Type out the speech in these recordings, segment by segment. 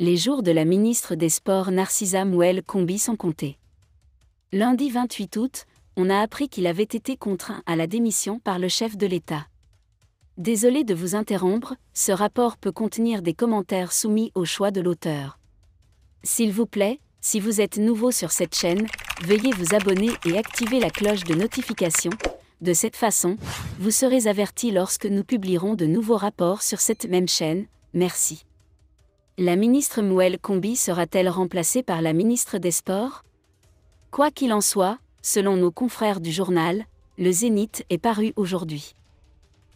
Les jours de la ministre des Sports Narcisa Mouel Combi sont comptés. Lundi 28 août, on a appris qu'il avait été contraint à la démission par le chef de l'État. Désolé de vous interrompre, ce rapport peut contenir des commentaires soumis au choix de l'auteur. S'il vous plaît, si vous êtes nouveau sur cette chaîne, veuillez vous abonner et activer la cloche de notification. De cette façon, vous serez averti lorsque nous publierons de nouveaux rapports sur cette même chaîne. Merci. La ministre Mouel Combi sera-t-elle remplacée par la ministre des Sports ? Quoi qu'il en soit, selon nos confrères du journal, le Zénith est paru aujourd'hui.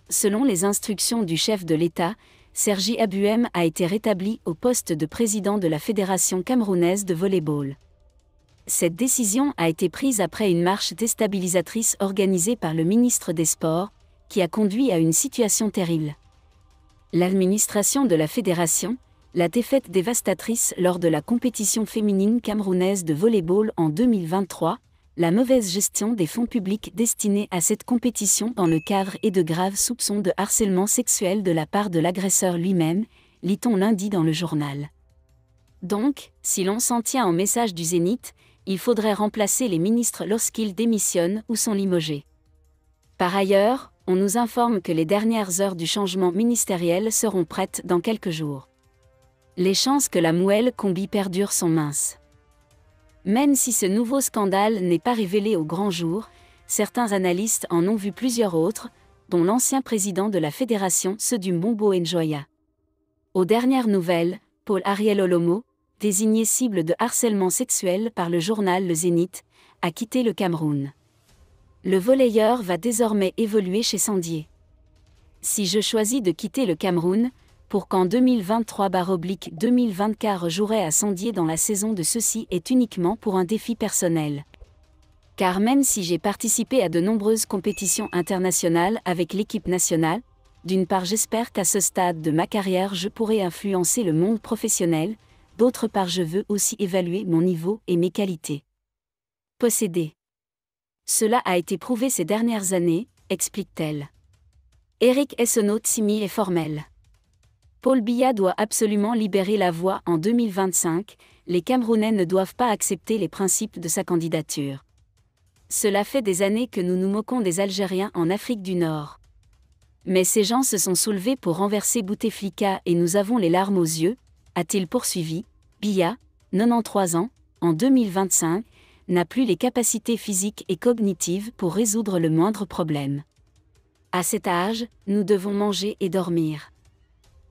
Selon les instructions du chef de l'État, Sergi Abuem a été rétabli au poste de président de la Fédération camerounaise de volley-ball. Cette décision a été prise après une marche déstabilisatrice organisée par le ministre des Sports, qui a conduit à une situation terrible. L'administration de la fédération, la défaite dévastatrice lors de la compétition féminine camerounaise de volley-ball en 2023, la mauvaise gestion des fonds publics destinés à cette compétition dans le cadre et de graves soupçons de harcèlement sexuel de la part de l'agresseur lui-même, lit-on lundi dans le journal. Donc, si l'on s'en tient au message du Zénith, il faudrait remplacer les ministres lorsqu'ils démissionnent ou sont limogés. Par ailleurs, on nous informe que les dernières heures du changement ministériel seront prêtes dans quelques jours. Les chances que la Mouel Combi perdure sont minces. Même si ce nouveau scandale n'est pas révélé au grand jour, certains analystes en ont vu plusieurs autres, dont l'ancien président de la fédération, ceux du Mbombo Njoya. Aux dernières nouvelles, Paul Ariel Olomo, désigné cible de harcèlement sexuel par le journal Le Zénith, a quitté le Cameroun. Le volleyeur va désormais évoluer chez Sandier. Si je choisis de quitter le Cameroun, pour qu'en 2023/2024 jouerai à Sandier dans la saison de ceci est uniquement pour un défi personnel. Car même si j'ai participé à de nombreuses compétitions internationales avec l'équipe nationale, d'une part j'espère qu'à ce stade de ma carrière je pourrai influencer le monde professionnel, d'autre part je veux aussi évaluer mon niveau et mes qualités. Posséder. Cela a été prouvé ces dernières années, explique-t-elle. Eric Essonneau Tsimi est formel. Paul Biya doit absolument libérer la voie en 2025, les Camerounais ne doivent pas accepter les principes de sa candidature. Cela fait des années que nous nous moquons des Algériens en Afrique du Nord. Mais ces gens se sont soulevés pour renverser Bouteflika et nous avons les larmes aux yeux, a-t-il poursuivi. Biya, 93 ans, en 2025, n'a plus les capacités physiques et cognitives pour résoudre le moindre problème. À cet âge, nous devons manger et dormir.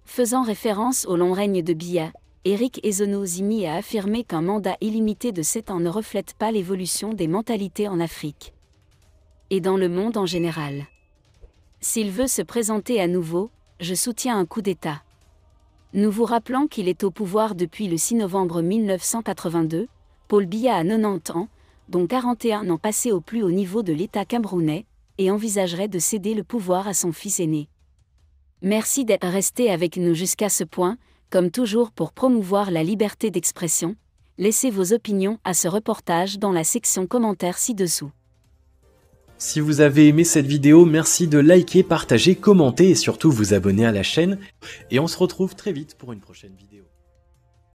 Faisant référence au long règne de Biya, Eric Essonneau Tsimi a affirmé qu'un mandat illimité de 7 ans ne reflète pas l'évolution des mentalités en Afrique et dans le monde en général. S'il veut se présenter à nouveau, je soutiens un coup d'État. Nous vous rappelons qu'il est au pouvoir depuis le 6 novembre 1982, Paul Biya a 90 ans, dont 41 ans passés au plus haut niveau de l'État camerounais, et envisagerait de céder le pouvoir à son fils aîné. Merci d'être resté avec nous jusqu'à ce point, comme toujours pour promouvoir la liberté d'expression. Laissez vos opinions à ce reportage dans la section commentaires ci-dessous. Si vous avez aimé cette vidéo, merci de liker, partager, commenter et surtout vous abonner à la chaîne. Et on se retrouve très vite pour une prochaine vidéo.